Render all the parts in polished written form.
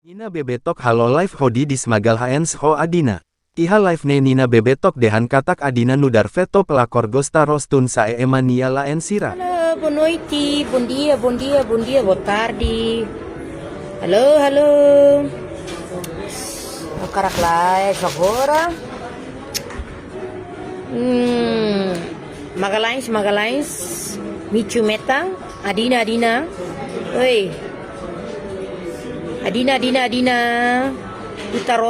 Nina bebetok halo live hodi di smagal HNs ho Adina. Iha live ne Nina bebetok dehan katak Adina nudar veto pelakor gosta rostun sae emania laen sira. Halo, boa noite, bom dia, boa tarde. Halo, halo. O cara live agora. Magalhães. Michu Metang, Adina. Oi. Adina. Putar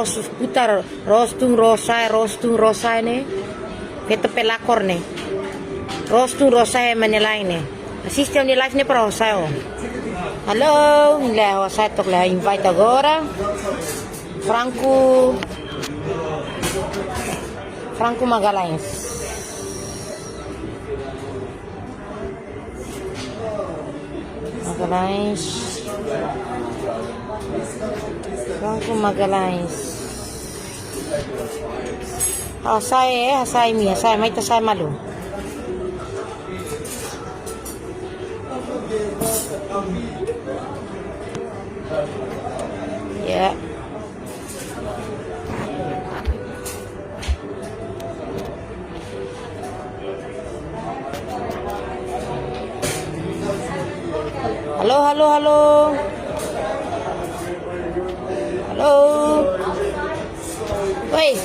rostung rosai ne. Veto pelakor ne. Rostung rosai manelai ne. Assistam de live ne para rosai o. Halo, nila rosai tok la invite agora. Franco Magalhães. Franco Magalhães. Hasai mai ta sai malu. Ya. Halo. Oi.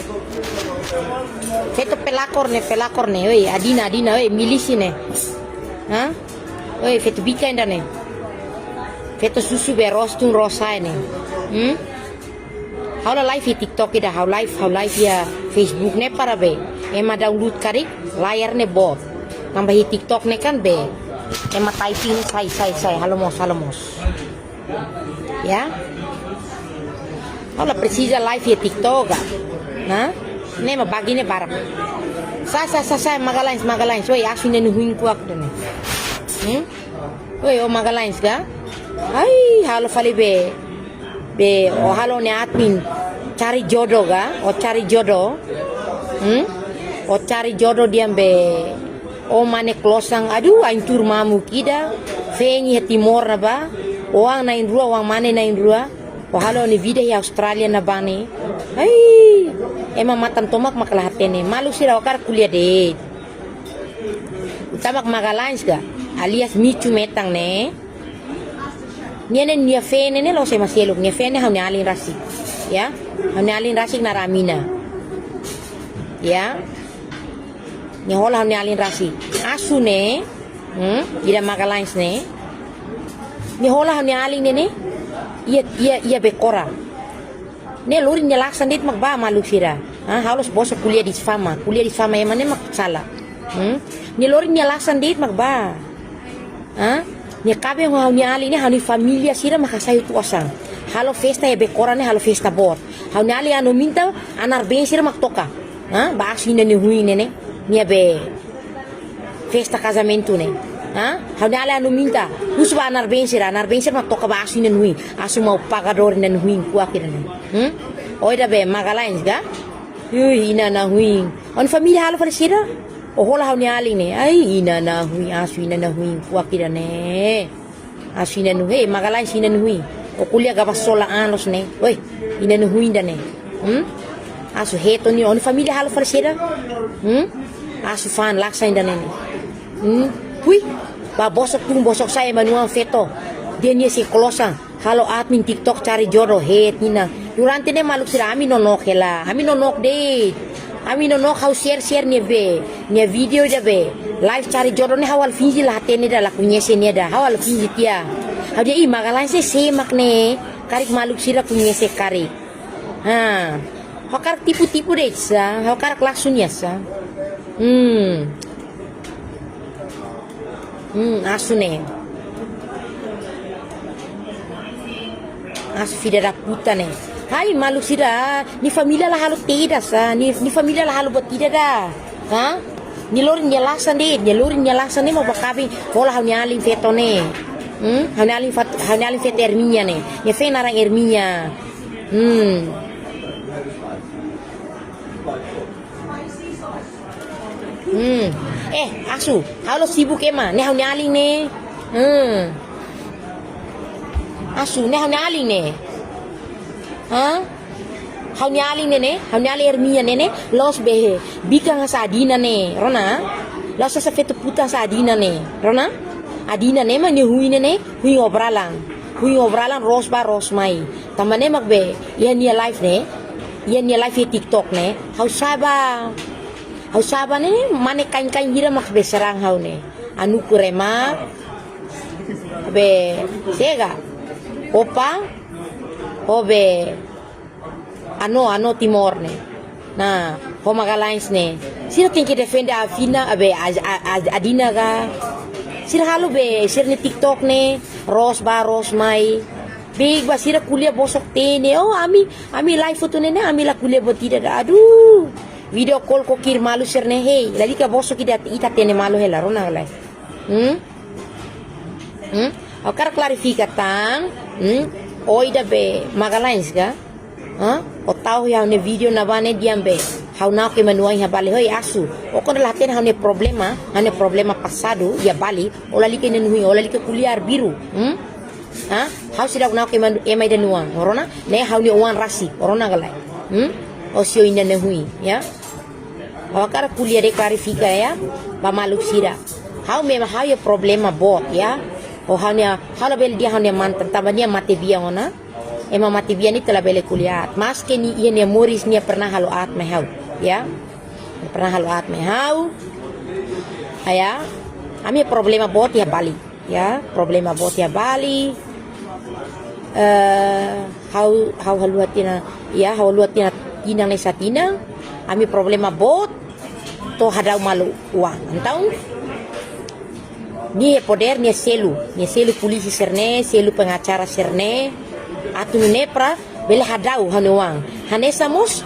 Feto pelakor ne. Oi, Adina, oi, milisi ne. Hah? Oi, feto bika inda ne. Feto susu be rostung rosai ne. Haula live di TikTok ida, how live ya Facebook ne para be. Ema download karik layar ne bot. Tambah TikTok ne kan be. Ema typing sai. Halamos. Ya? Haula precisa live ya TikTok ga. Nah? Ne ma bagi ne barap. Sai Magalhães. Oi, asu ne nuhuin kuak dene. Oi, o Magalhães ga. Ai, halo fali be o halo ne admin cari jodoh ga, o cari jodoh. O cari jodoh diam be o mane klosang, aduh aintur mamu kida fenyi timor na ba oang nain rua oang mane nain rua o halo ni vida ya Australia na bani ai ema matan tomak makalah hatene malu sira wakar kuliah de utamak Magalhães ga alias Michu Metang ne niene nia fene ne lo se masieluk nia fene hau alin rasik ya hau alin rasik na ramina ya ni hola hau alin rasik asu ne ida Magalhães ne ni hola hau alin ne ia bekora ne lori ni laksan dit magba malu sira halos boso kuliah di fama emane mak sala ni lori ni laksan dit magba ni kabe hau alin ne hau ni familia sira makasayu tuasang halo festa e bekora ne halo festa bot hau alin anu minta anar ben sira maktoka ba asu ni hui ne ni be festa casamento ne hau alin anu minta usba anar ben sira maktoka ba asu ni hui asu mau pagador ne hui kuakira ne oida be Magalhães ga ina na hui on familia halo fala sira o hola hau alin ne ai ina na hui asu ina na hui kuakira ne asu ina nu Magalhães ina nu hui o kuliah gabas sola anos ne oi ina nu hui ne asu heto ni on familia halo fala sira asu fan laksa inda ne hui ba bosok saya manual veto dia ni si kolosa halo admin TikTok cari jodoh het nina durante ne maluk sira ami nonok de ami nonok hau share ni be ni video da be live cari jodoh ne hawal finji lah tene da lakunya se ne da hawal finji tia hau dia Magalhães se semak ne karik maluk sira kunya se karik hokar tipu deh sa hokar klaksunya sa asu ne asu fidera puta ne hai malu sira ni familia lah halu tidak sa ni familia lah halu buat tidak dah ni lorin nyalasan ne mau bakabi bola hau nyalin veto ne hau nyalin veto erminya ne ya fe narang erminya asu halo sibuk ema ne hau nyalin ne asu ne hau nyalin ne Ha? Hau nyali nene, hau nyali Hermia nene, los behe, bika nga sa Adina ne, rona? Los sa fetu puta sa Adina ne, rona? Adina ne ma ni hui nene, hui ngobralang ros mai. Tama ne magbe, yan niya live ne, yan niya live TikTok ne, hau saba ne, mane kain hira makbe serang hau ne, anu kurema, be, sega, opa, obe, ano Timor ne, na, Homaga Lines ne, sira tingki defende Afina, abe, Adina ga, sira halu be, sira ni TikTok ne, ros mai, big ba sira kuliah bosok tene, oh ami live foto nene, ami la kuliah buat tidak, aduh, video call kokir malu sir ne, hey, lagi ka bosok ita tene malu hela, rona galai, Akar klarifica tang, oida be Magalhães ga, o tahu ya ne video na bane diambe, hau na ke manuai ha bali hoi asu, o kon laten ha ne problema passado ya bali, ola like ne nui, ola like kuliah biru, hau sidak na ke manu emai de nuang, orona, ne hau ni uang rasi, orona galai, o sio ina ne hui, ya, akar kuliah de klarifica ya, ba maluk sira, hau memang hau ya problema bot ya. Oh hanya bel dia hanya mantan tambahnya mati biang ona emang mati biang ni telah bele kuliah mas ke ni ia Morris ni pernah halu at mehau ya pernah halu at mehau ya kami problema bot ya Bali ya problema bot ya Bali hau haluatina ya hau haluatina tinang ni satina kami problema bot to hadau malu uang entau ni poder ni selu polisi serne selu pengacara serne atu nepra bele hadau hanuang hanesamos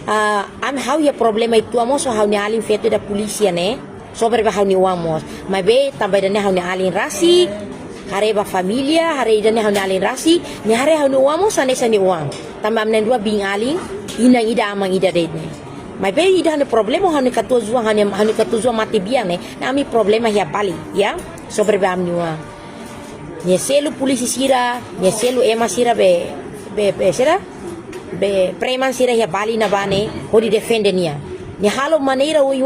am hau ya problema itu amos hau ni alin fetu da polisi ne sobre ba hau ni uamos mabe tambah dane hau ni alin rasi hare ba familia hare dane hau ni alin rasi ni hare hau ni uamos anesa ni uang tambah amnen dua bing alin inang ida amang ida dedne Mai be ida ne problema hane katuzua hane katuzua mati biane na ami problema ya Bali ya sobre ba amniwa ni selu polisi sira ni selu ema sira be sira be preman sira ya Bali na bane hodi defende nia ni halo maneira oi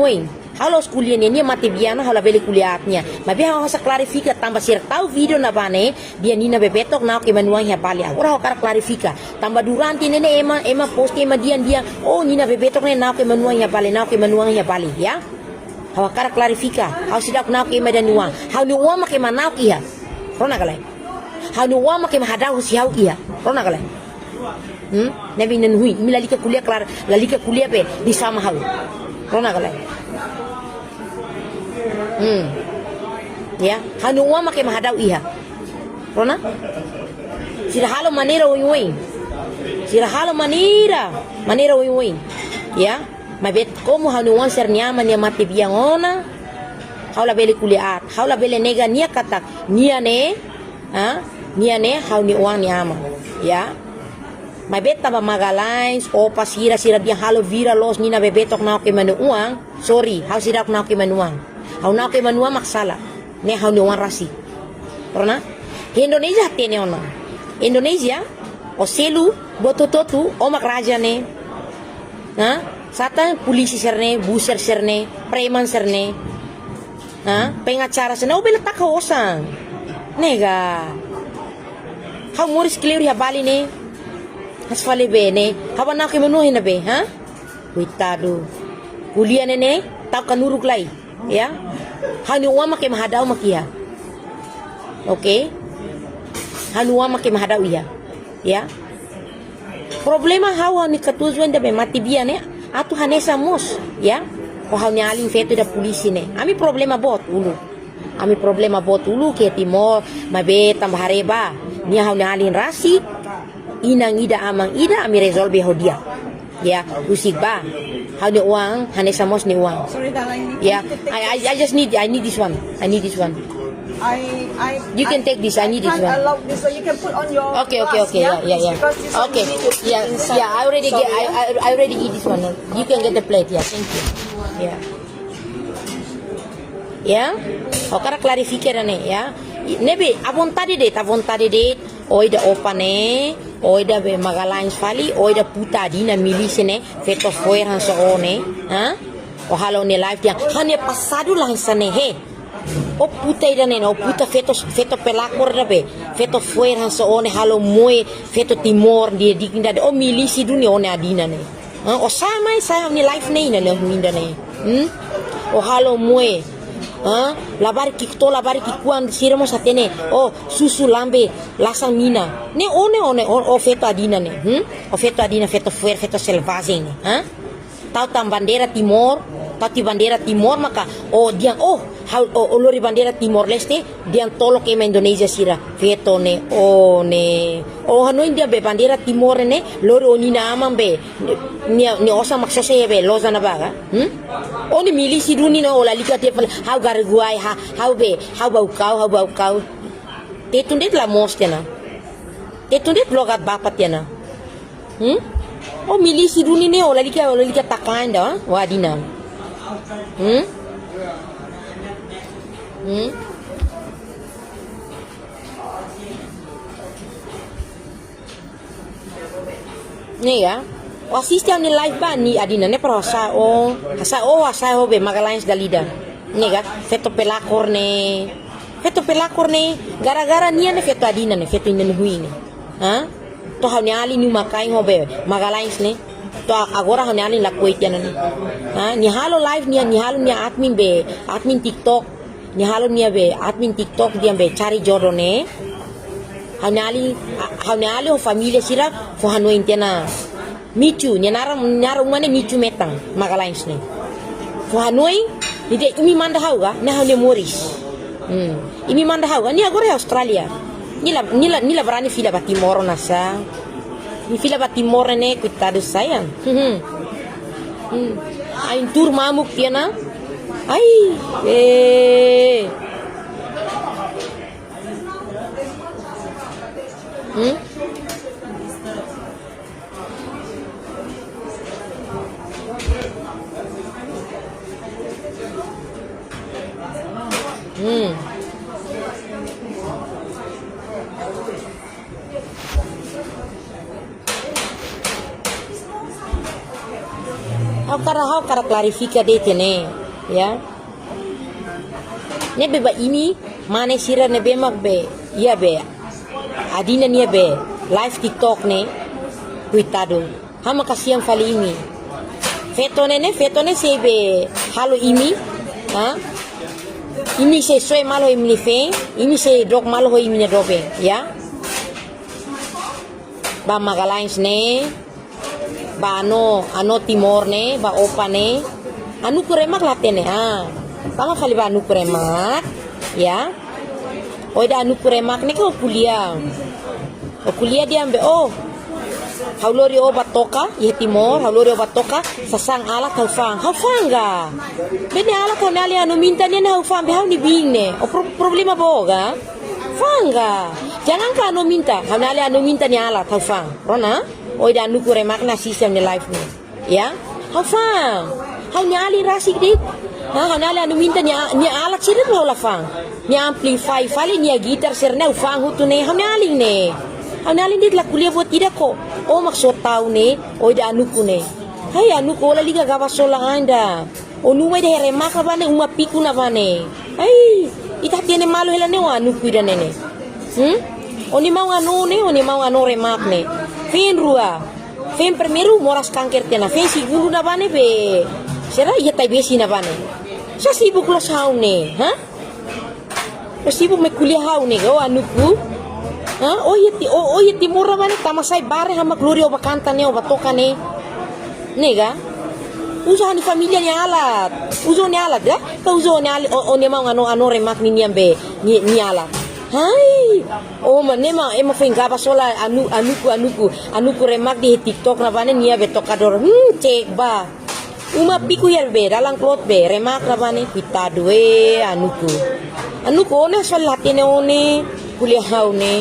halo kuliah ni mati biana hala beli kuliahnya mai be hasa klarifica tambah sira tahu video na bane dia nina bebetok na ke manuang ya Bali ora kara klarifica tambah durante nene ema posti ema dia oh nina bebetok ne na ke manuang ya Bali ya hawa kara klarifica hau sidak na ke ema dan nuang hau ni uang make manau kia rona galai hau ni uang make mahadau si hau kia rona galai nabi nan hui mi lalika kuliah pe di sama hau rona galai ya hanu uang make mahadau iha rona sira halo manera oi sira manera oi ya mabet como hanu uang ser nyaman ya mati biang ona haula bele kuliah haula bele nega nia katak nia ne hau ni uang nyaman ya mabet taba Magalhães o pasira dia halo vira los nina bebetok na ke manu uang sorry hau sidak na ke manuang hau na ke manuang maksala ne hau ni uang rasi karena Indonesia tene ona Indonesia o selu botototu o makraja ne satan polisi serne buser serne preman serne pengacara serne o bela takosang nega hau Morris clear ya Bali ne has fale bene hawa na ke manuhin na be kuitado kuliah nene tau kanuruk lai ya hanu uang make mahadau makia okay hanu uang make mahadau ya problema hawa ni katuzuan da be mati biane atu hanesa mos ya o hau ni alin fetu da polisi ne ami problema bot ulu ke Timor mabe tambah hareba ni hau ni alin rasi inang ida amang ida ami resolve hodia ya usik ba hau ni uang hanesa mos ni uang Sorry, darling. yeah I need this one you can take this. I need this can't one. allow this, so you can put on your Okay. glass, Yeah. Because this one Okay. you need to put inside. Yeah. I already Sorry, get. I already eat this one. You can get the plate. Yeah. Thank you. Yeah. Ya. Okara klarifiker ne ya. Nebe a vontade de oi da opa ne oida be Magalhães fali, oida puta adina milícia né, feto foiran so one, ha? O halo ne live dia, hane passado lá né, he. O puta ida né, o puta feto pelakor da be, feto foiran so one halo moe, feto timor dia dikinda o milícia dunia one adina né. O sama saya ni live ne ina ne minda ne. O halo moe. Labari kikuan siramos atene susu lambe lasang mina ne one o feto adina ne o feto adina feto fuer feto selvagem ne tau tam bandera timor maka diang o lori bandera timor leste diang tolok ema Indonesia sira feto ne hanoi dia be bandera timor ne lori onina amang be ni osa maksose be loza na baga oni milisi duni no la lika te how garguai how bau kau tetundet la mostena tetundet blogat bapat yana o milisi duni ne ola lika takanda wadina nih ya o assiste ao live ba ni adina ne pro sa o be Magalhães da lida nega feto pelakor ne gara-gara nia ne feto adina ne feto inen hui ne to hanya ali ni makai ho be Magalhães ne to agora hanya ali la kuitiana ne ni halo live ni halo ni admin TikTok ni halo ni be admin TikTok dia be cari jodoh ne hanya ali ho família sira fo hano intena micu nyara umane micu metang Magalhães ne fo hanoi ide imi manda hauga na hane moris imi manda hauga ni agora Australia ni la berani fila batimor nasa ni fila batimor ne coitado sayang ai tur mamuk tiana ai How cara clarifica dete ne ya ne beba ini mane sira ne be mak be ya be adina ne be live TikTok ne cuitado hama kasihan fali ini feto ne se be halo ini ini se soe malo ini fe ini se dog malo ini ne dobe ya ba Magalhães ne ba ano timor ne ba opa ne anu kuremak latene tama fali ba anu kuremak ya oida anu kuremak ne ko kuliah dia ambe haulori o batoka ye timor haulori o batoka sasang ala haufang ga bene ala ko nali anu minta ne haufang be ni bing ne problema boga fanga jangan ka anu minta hanali anu minta ni ala haufang rona oida anu kuremak na sistem ni live ni ya haufang hau nyali rasik dik hanali anu minta ni alat sirip lo lafang ni amplify fali ni gitar sirne haufang hutu ne hanali ne hanali dik la kuliah buat tidak ko maksud tahu ne oida anu ku ne hai anu ko la liga gawa sola anda onu mai de remak ba ne uma piku na ba ne hai ita tiene malo hela ne anu ku ida ne oni mau anu remak ne fen primeiro moras kanker tena fen segundo na bane be será ia tai besi na bane sa sibuk lo saune sibuk me kuliah haune go anuku iya timur bane tamasai bare hama gloria bakanta ne batoka ne nega usaha ni familia ni alat ya ka uzo ni alat o ne mau anu remak ni niambe ni alat hai manema ema fengaba sola anuku remak di TikTok na bane nia betokador cek ba uma piku yel be dalang klot be remak na bane kita due anuku ona sol latine one kuliah haune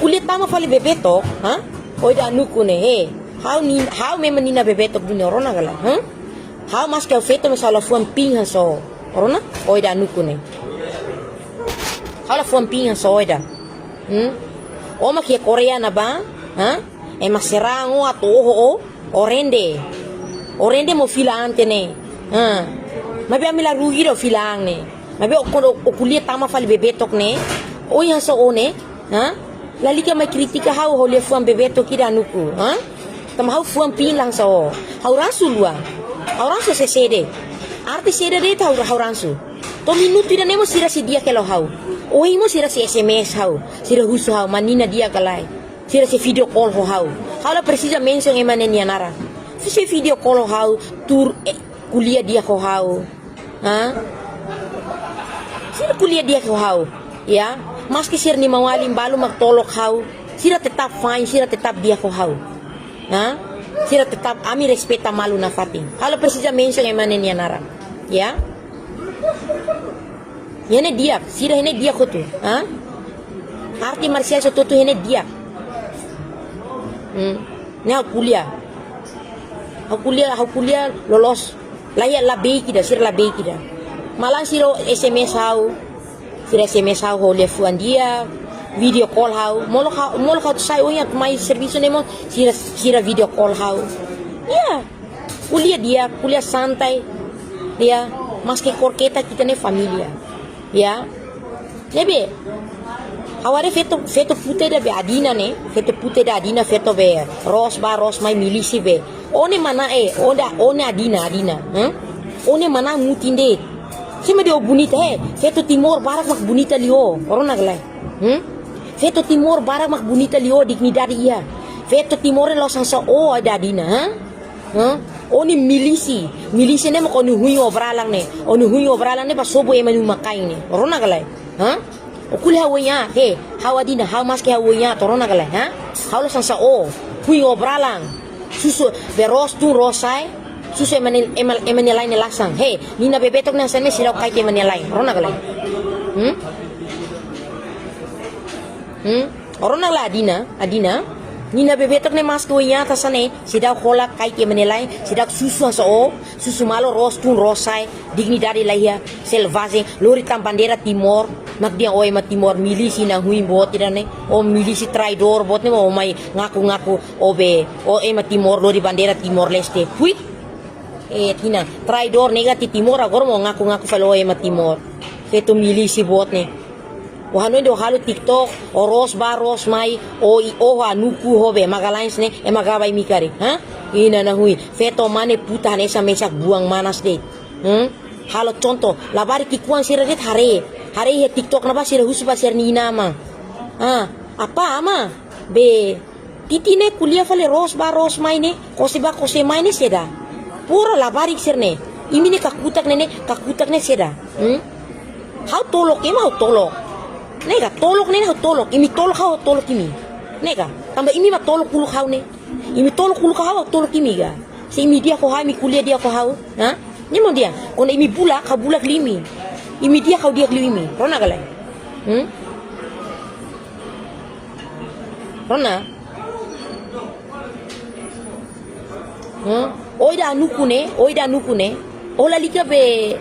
kuliah tama fali bebetok oida anuku ne how me menina bebetok dunia rona gala how mas ka feto masala fuan pingan so rona oida anuku ne hala fuan pingan so oida O makia Korea na ba? Ha? Maserango at oho orende. Orende mo filaan tene. Ha? Mabi amila rugi do filaan ne. Mabi o kuliah tama fali bebetok ne. O yan so one. Ha? Lalika may kritika hau hole fuan bebetok kida nuku. Ha? Tama hau fuan pilang so. Hau ransu lua. Hau ransu se sede. Arti sede de hau ransu. To minuto ida nemo sira si dia kelo hau. O imo sira si SMS hau. Sira husu hau manina dia kalai. Sira si video call ho hau. Hau la precisa mention emane nianara. Si video call ho hau tur kuliah dia ho hau. Ha? Sira kuliah dia ho hau. Ya, maski sira ni mawalim balu magtolok hau. Sira tetap fine, sira tetap dia ho hau. Ha? Sira tetap ami respeta malu na fating. Hau la precisa mention emane nianara. Ya? Hene dia, sira hene dia ko tu. Ha? Arti marsial so tu hene dia. Ni hau kuliah. Hau kuliah lolos. Layak labei kita, sira labei kita. Malang sira SMS hau. Sira SMS hau ho lefuan dia. Video call hau. Molok hau tu sai onya mai servisu nemo sira video call hau. Ya. Kuliah dia, kuliah santai. Dia maski korketa kita ne familia. Ya. Lebe. Aware feto pute da be adina ne, feto pute da adina feto be ros mai milisi be. One mana one adina. One mana mutinde. Sima de bonita feto timor barak mak bonita lio. Orona galai. Feto timor barak mak bonita lio dignidade ia. Feto timor lo sansa ada adina, Oni milisi ne mak onu hui obralang ne. Onu hui obralang ne ba sobo emanu makai ne. Orona galai. O kuliah hawanya, hawadina, haw maski hawanya, torona galai, haw lo sansa hui obralang, susu beros tu rosai, susu emanilai ne lasang, nina bebetok na sana sila kait emanilai, torona galai, orona la adina, nina bebetok ne mas tuanya tasane, sida kolak kait emanilai, sida susu susu malo ros tu rosai, dignidade lahia, selvagem, lori bandera timor. Magdia oy matimor milisi na hui bot ne o milisi traidor bot ne o mai ngaku obe o matimor lori bandera Timor Leste hui tina traidor negati timor agor mo ngaku falo matimor feto milisi bot ne o hanu do halu TikTok o ros mai o anuku hobe magalains ne magabay mikari ina na hui feto mane puta ne sa mesak buang manas de halo contoh labari kikuan siradet Hari TikTok na ba sira husu ba sir ni nama. Apa ama? Be titi ne kuliah fale ros mai ne, kose mai ne seda. Pura labari sir ne. Imi ne kakutak ne seda. Hau tolok hau tolok. Nega tolok ne hau tolok. Imi tolok hau tolok imi. Nega tambah imi ma tolok kuluk hau ne. Imi tolok kuluk hau tolok imi ga. Si imi dia ko hau imi kuliah dia ko hau. Ni mo dia. Kona imi bulak limi. Imi dia kau dia kelimi, rona galai, rona, oida nuku ne, ola lika be,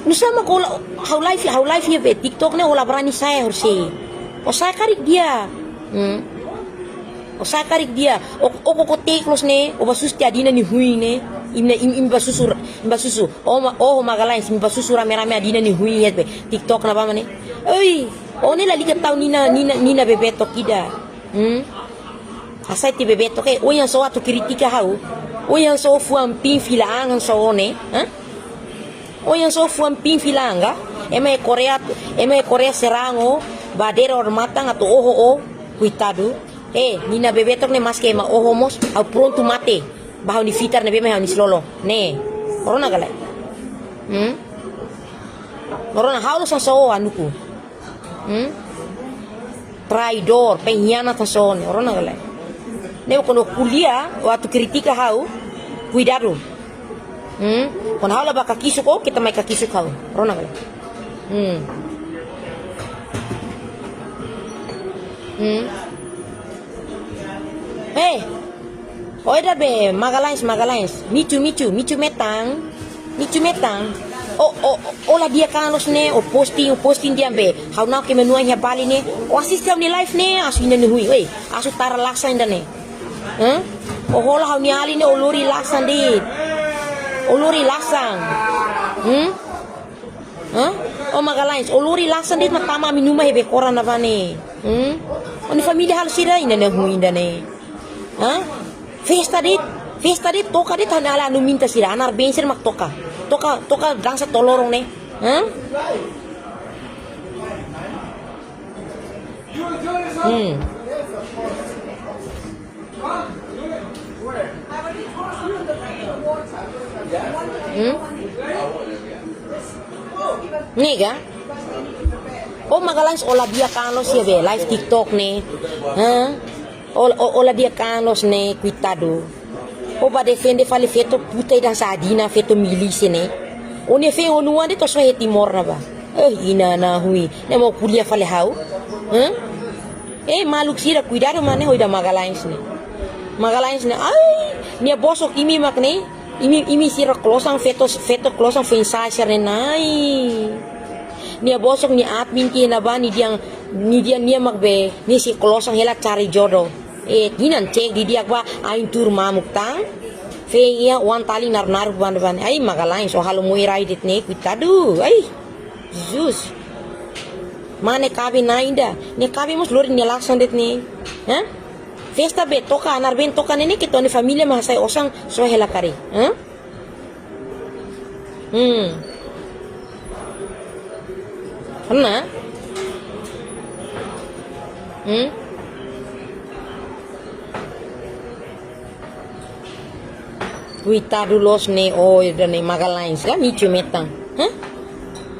nusama ko how life ya be TikTok ne ola berani saya harusnya, saya karik dia, ko teklos ne, basus adina ni hui ne. Imba susu magalai imba susu rame adina ni hui be TikTok na ba mane oi one la liga tau nina bebetok kida asai ti bebetok o yang so atu kritika hau o yang so fuam pin filang so one o yang so fuam pin filanga eme Korea serango badera or matang atau cuidado nina bebetok ne mas que ma mos au pronto mate bahaw ni fitar na be mahaw ni slolo ne corona galai corona haulo sa so anuku traidor pengkhianat sa so corona galai ne kono kuliah waktu kritika hau cuidado kon haulo ba kakisuk kita mai kakisuk hau corona galai Oida be magalais micu metang Ola dia kanos ne o posting dia be how now ke menua nya bali ne o assistem ni live ne asu ina hui oi asu tara laksa inda ne o hola how ni ali ne o lori laksan dit o lori laksang o magalines o lori laksan dit matama minuma hebe koran apa ne oni familia hal sira ina ne hui inda ne festa dit toka dit hanala anu minta sira anar bensin mak toka drangsa tolorong ne Nega o magalans ola dia kanos ya be live TikTok ne ola dia kanos ne cuitado o ba defende fale feto puta dan sadina feto milisi ne o ne fe o nuan de to so heti morna ba ina na hui ne mo kulia fale hau maluk sira cuidado mane hoida magalans ne ai ne boso kimi makne imi sira klosang feto klosang fensasar ne nai nia bosok ni admin ki na ba ni dia nia magbe ni si klosang hela cari jodoh ginan cek di dia ba ain tur mamuk tang fe ia wan tali nar ban ai magalain so halo moi raidit ne kuitadu ai Jesus mane kabi nainda ne kabi mus lori ni laksan det ne festa be toka anar ben toka ne ke toni familia mahasai osang so hela kari Karena Cuitado los ne ne magalines ka michu metang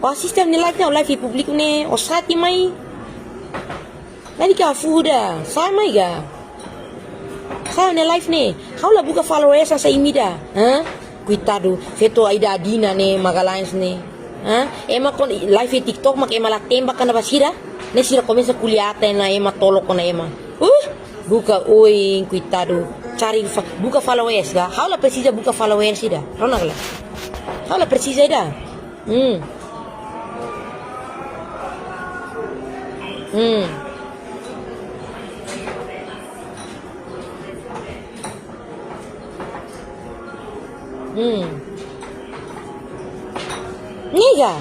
o sistem ni live na live publik ne o sati mai nani ka fuda sa mai ga sa ne live ne haula buka followers sa imida Cuitado feto aida adina ne magalines ne ema kon live TikTok mak ema la tembak kana basira ne sira começa kuliata na ema tolo kona ema buka oi cuitado cari buka followers ga haula precisa buka followers ida rona gala haula precisa ida Nega,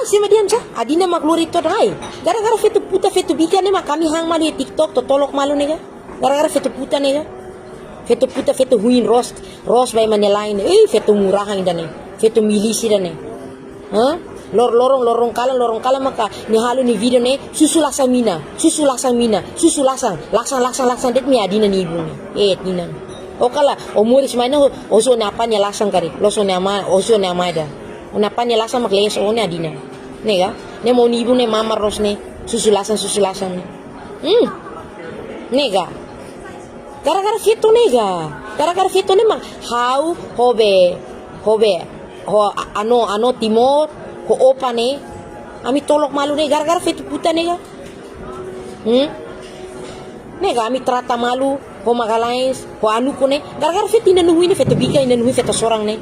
sima diam sa, adina magluri to dai. Gara-gara fetu puta fetu bika ne kami hang malu TikTok to tolok malu nega. Gara-gara fetu puta nega. Fetu puta fetu huin ros bay manelain. Fetu murah hang dane. Fetu milisi dane. Lorong kala maka ni halu ni video ne susu lasang mina. Laksang det mi adina ni ibu ni. Dinan. Okala, omuris maina oso na apa nya lasang kari. Loso na ama oso na amada. Unapa ni lasa makles one adina nega ne mo ni ibu ne mama ros ne susu lasan ne nega gara-gara fito ne mak how hobe ho ano timor ho opa ne ami tolok malu ne gara-gara fito puta nega nega ami trata malu ho magalais ho anu ko ne gara-gara fito ina nuhui ne fito bika ina nuhui fito sorang ne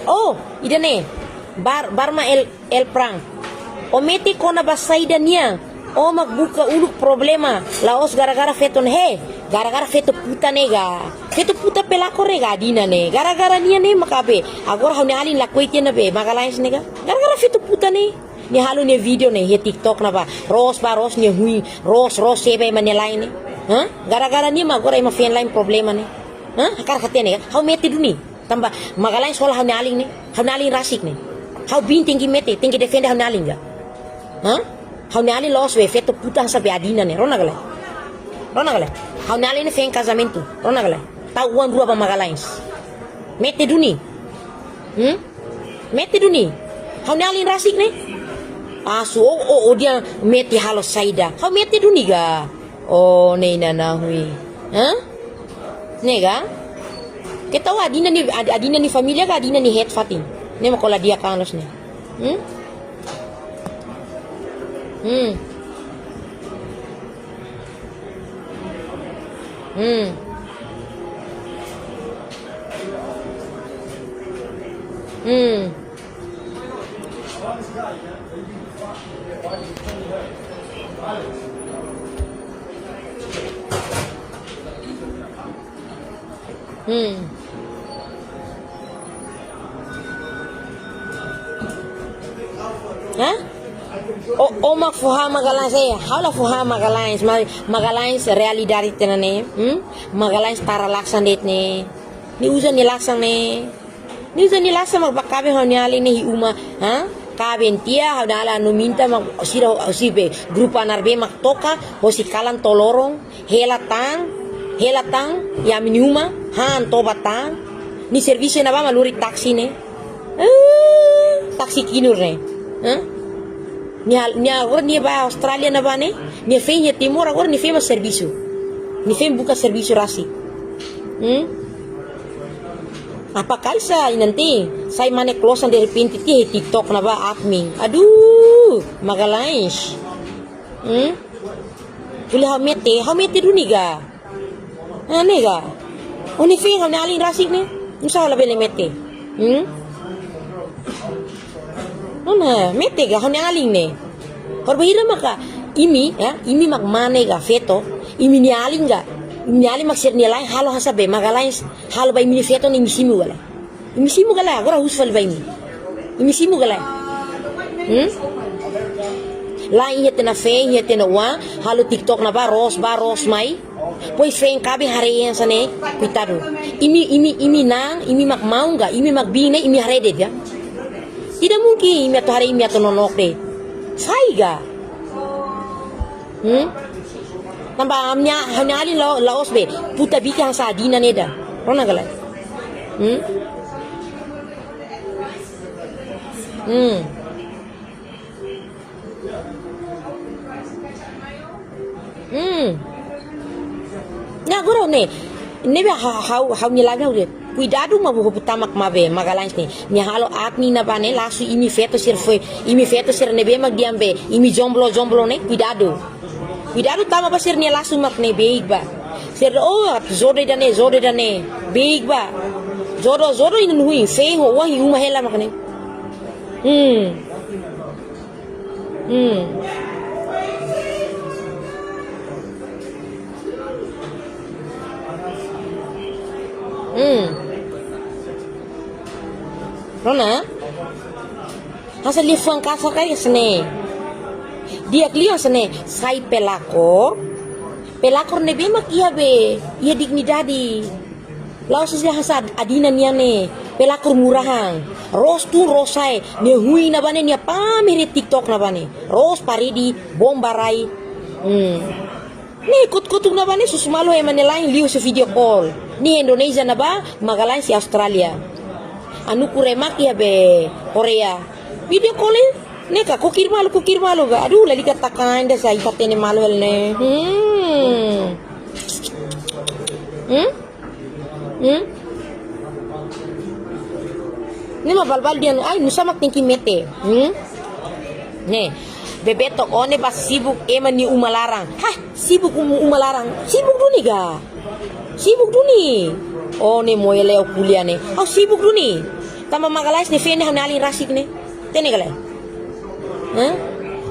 Oh, ida ne. Barma el prang. Ometi kona basaida niya. O magbuka uluk problema. Laos gara-gara feton gara-gara feto puta nega. Feto puta pelakor nega adina ne. Gara-gara niya ne makabe. Agora hauni alin lakwaitia na be. Magalais nega. Gara-gara feto puta ne. Ni halu ne video ne he TikTok na ba. Ros ne hui. Ros sebe manelain ne. Gara-gara niya magora ima fan line problema ne. Akar hati nega. Hau meti duni. Tambah magalais soal hauni alin ne. Hauni alin rasik ne. Hau bin tinggi tinggi defende hauni alin ga. Hau nali los we feto puta sabe adina ne rona gale hau nali ne fen casamento rona gale tau uan rua ba magalais mete duni hau nali rasik ne Asu o dia meti halos saida. Kau meti duniga. Oh nei nana hui. Hah? Nega? Kita tahu adina ni familia ka adina ni head fatin. Ne makola dia kanos ne. Hmm? Hmm. Hmm. Hmm. Hmm. Hah? O magfuha magalans hawla fuha magalans realidade tenane magalans para laksan det ne ni usa ni laksan ne ni usa ni laksan magbakabe honyali ni uma ha kaben tia hadala no minta mag sira sibe grupa narbe magtoka ho si kalan tolorong helatang ya minuma han tobatang ni servicio na ba maluri taksi ne taksi kinur ne ni agora ni ba Australia na ba ne ni fenya timor agora ni fema servicio ni fem buka servicio rasi apa kalsa nanti saya mane closean de repente ti TikTok na ba admin aduh magalais pula hamete duniga nega oni fe hamne alin rasik ne usa la bele mete Nona, mete ga hamne alin ne Horbahira maka imi magmane ga feto imi ni alin ga mak ser ni lain halo hasabe magalain halo ba imi feto ni misimu gala agora husfal ba imi simu gala lain yete na fe yete na wa halo TikTok na ba ros mai pois fe kabe hareyan sane kuitado imi mak mau ga imi mak bine imi harede ya tidak mungkin imi atau hari imi atau nonok deh saiga namba hamnya ali laos be puta bika sa dina neda rona gala na goro ne nebe how ni lagna ude cuidado ma buho putamak mabe magalans ni halo atni na bane lasu imi feto sir nebe magdiambe imi jomblo ne cuidado tama ba sir ni lasu mak ne beig ba sir zode dane beig ba zodo inu hui fe ho wa hi uma hela mak ne Rona hasa lifuang kasa kaya sene dia klion sene sai pelakor nebe mak iya be iya dignidadi laos sih hasa adina niane pelakor murahan rosai ne hui na bane nia pamere TikTok na bane ros paridi bombarai ne kutuk na bane susumalo emane lain liu se video call ni Indonesia na ba magalain si Australia anu kuremak ya be Korea video call ne ka kukir malu ga aduh lali katakan da sai patene malu ne ne ma balbal dian ay nusamak tingki mete ne bebeto one ba sibuk eman ni umalarang sibuk umalarang sibuk duni oh ne moeleo kuliah ne sibuk duni tama magalais ne fene hanalin rasik ne tene gale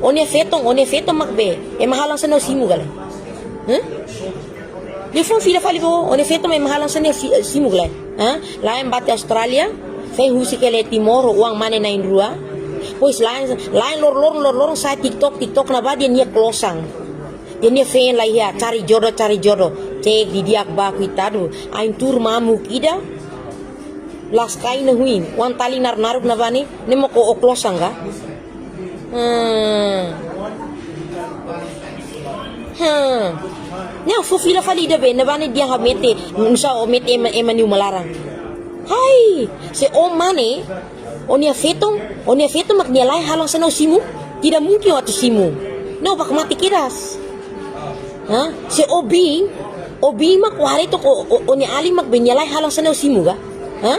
one feto makbe mahalang sa no simu gale Lifon fila fali bo one feto mahalang sa ne simu gale lain bate Australia fe husi kele timor uang mane na indrua pois lain lor sa TikTok na ba dia nia klosang dia nia fen lai ya cari jodoh cek di diak ba kuitado ain tur mamu kida las kai na huin wan tali naruk na bani ne mo ko oklosang ga nya fu fila fali da be na bani dia ha mete nusa o mete emani umalarang hai se o mane onia feto mak nia lai halong sa no simu Tidak mungkin waktu simu. No, pak mati kiras. Hah? Si Obi mak wari to oni ali mak benyalai halang sana simu ga? Hah?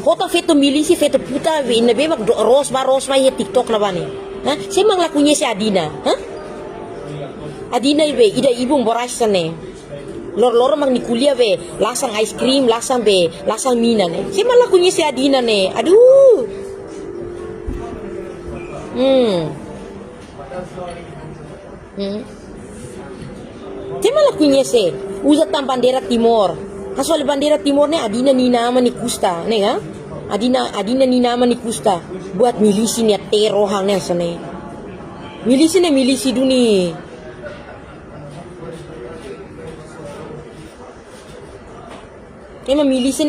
Kota feto milisi feto puta ina be mak rosma ye TikTok na bani. Hah? Si mang lakunya si Adina. Hah? Adina be ida ibung boras sana. Lor mang ni kuliah be lasang ice cream, lasang mina ne. Si mang lakunya si Adina ne. Aduh. Tema lakunya se usatan bandera Timor. Hasil bandera Timor ne Adina ni nama ni Kusta, ne ha? Adina ni nama ni Kusta. Buat milisi ni teror hang ne sene. Milisi duni. Emang milisi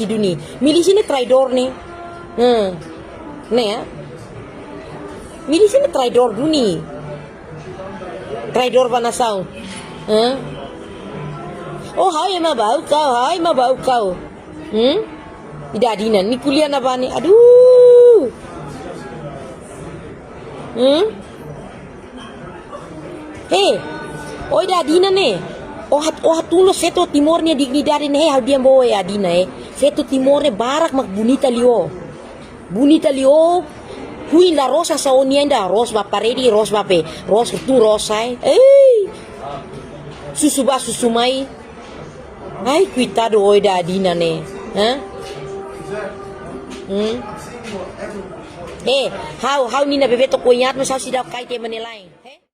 duni. Milisi ni traidor ne. Ne ha? Milisi ni traidor duni. Traidor panasau. Oh, hai ma bau kau. Ida Adina ni kuliah na bani. Aduh. Hey, oh ida Adina ne. Oh tulo seto Timor ni dignidade ne hau dia boy Adina Seto Timor ne barak mak bunita lio. Hui la rosa sa onienda, ros ba paredi, ros ba pe, ros tu rosai. Susu mai. Ai cuitado oida Adina ne. How ni na bebeto kunyat mo sa sidaw kay te manilay.